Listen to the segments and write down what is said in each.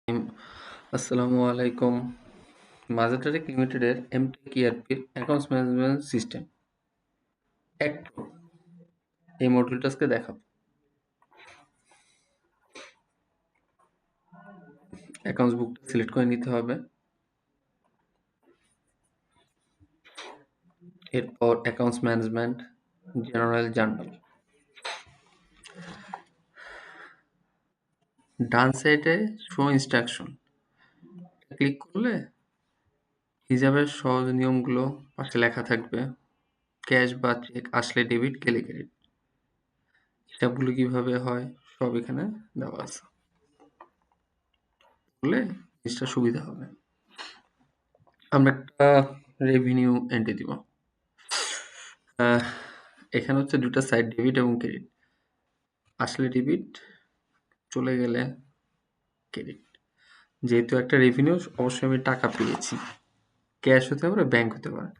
আসসালামু আলাইকুম। মাজাটারেক লিমিটেডের এমটেক ইআরপির অ্যাকাউন্টস ম্যানেজমেন্ট সিস্টেম একটু এই মডিউলটা আজকে দেখাবো। অ্যাকাউন্টস বুকটা সিলেক্ট করে নিতে হবে। এরপর অ্যাকাউন্টস ম্যানেজমেন্ট জেনারেল জার্নাল, ডান সাইডে শো ইনস্ট্রাকশন ক্লিক করলে হিসাবের সহজ নিয়মগুলো পাশে লেখা থাকবে। ক্যাশ বা চেক আসলে ডেবিট, গেলে ক্রেডিট, হিসাবগুলো কিভাবে হয় সব এখানে দেওয়া আছে। করলে জিনিসটা সুবিধা হবে। আমরা একটা রেভিনিউ এন্ট্রি দিব। এখানে হচ্ছে দুটো সাইড, ডেবিট এবং ক্রেডিট। আসলে ডেবিট, চলে গেলে ক্রেডিট। যেহেতু একটা রেভিনিউ, অবশ্যই আমি টাকা পেয়েছি। ক্যাশ হতে পারে, ব্যাংক হতে পারে।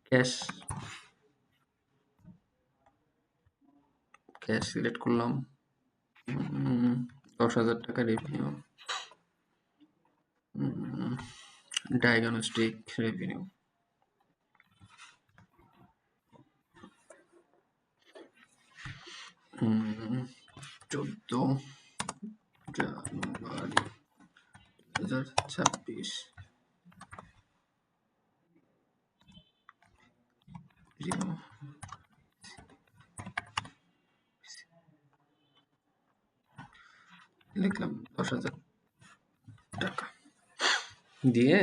ক্যাশ সিলেক্ট করলাম। 10,000 টাকা রেভিনিউ, ডায়াগনস্টিক রেভিনিউ। চোদ্দ জানুয়ারি 2026। লিখলাম 10,000 টাকা দিয়ে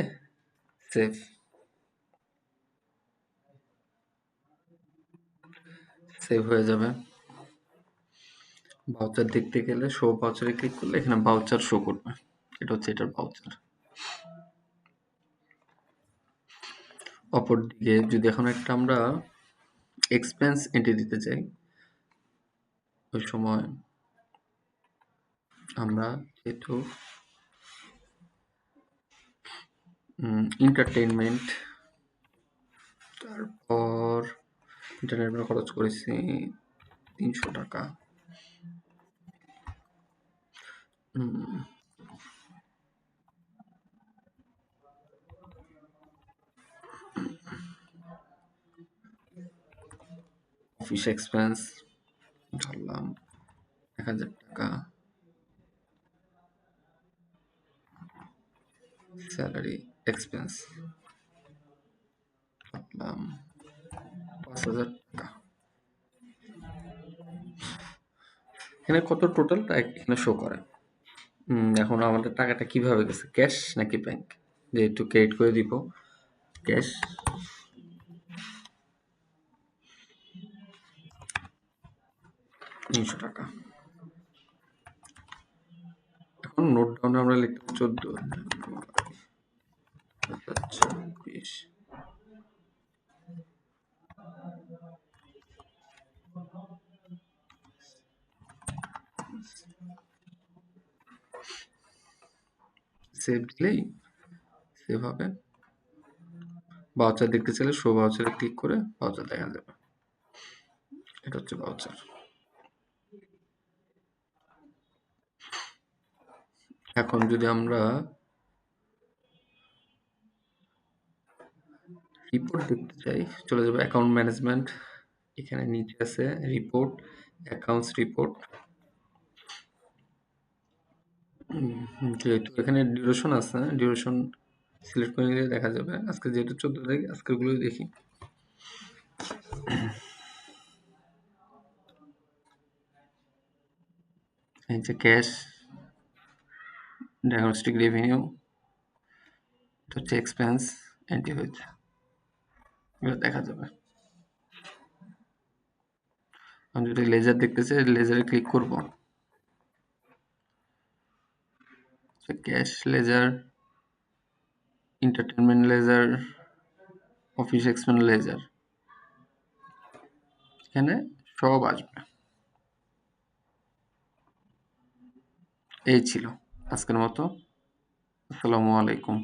সেভ হয়ে যাবে। ভাউচার দেখতে গেলে শো ভাউচারে ক্লিক করলে এখানে ভাউচার শো করবে। এটা হচ্ছে এটার ভাউচার। অপরদিকে যদি এখন একটা আমরা এক্সপেন্স এন্ট্রি দিতে চাই, ওই সময় আমরা যেহেতু এন্টারটেইনমেন্ট, তারপর ইন্টারনেট খরচ করেছি 300 টাকা। অফিস এক্সপেন্স ধরলাম 1000 টাকা। স্যালারি এক্সপেন্স ধরলাম 5,000 টাকা। এখানে কত টোটালটা এখানে শো করে। এখন আমাদের টাকাটা কিভাবে গেছে, ক্যাশ নাকি ব্যাংক? যেহেতু ক্রেডিট করে দিব, ক্যাশ। তিনশো টাকা। এখন নোট ডাউনে আমরা লিখতে 14/2026। সেভ দিলেই সেভ হবে। ভাউচার দেখতে চাইলে শো ভাউচারে ক্লিক করে ভাউচার দেখা যাবে। এটা হচ্ছে ভাউচার। এখন যদি আমরা রিপোর্ট দেখতে চাই, চলে যাবে অ্যাকাউন্ট ম্যানেজমেন্ট। এখানে নিচে আছে রিপোর্ট, অ্যাকাউন্টস রিপোর্ট। যেহেতু এখানে ডিউরেশন আছে, ডিউরেশন সিলেক্ট করে নিলে দেখা যাবে। আজকে যেহেতু 14 তারিখ, আজকেরগুলোই দেখি। এই যে ক্যাশ, ডায়াগনস্টিক রেভিনিউ, এটা হচ্ছে এক্সপেন্স এন্ট্রি হয়েছে, এগুলো দেখা যাবে। আমি যদি লেজার দেখতে চাই, লেজারে ক্লিক করব। Cash ledger, entertainment ledger, office expense ledger, এখানে সব আসবে। এই ছিল আজকের মতো। আসসালামু আলাইকুম।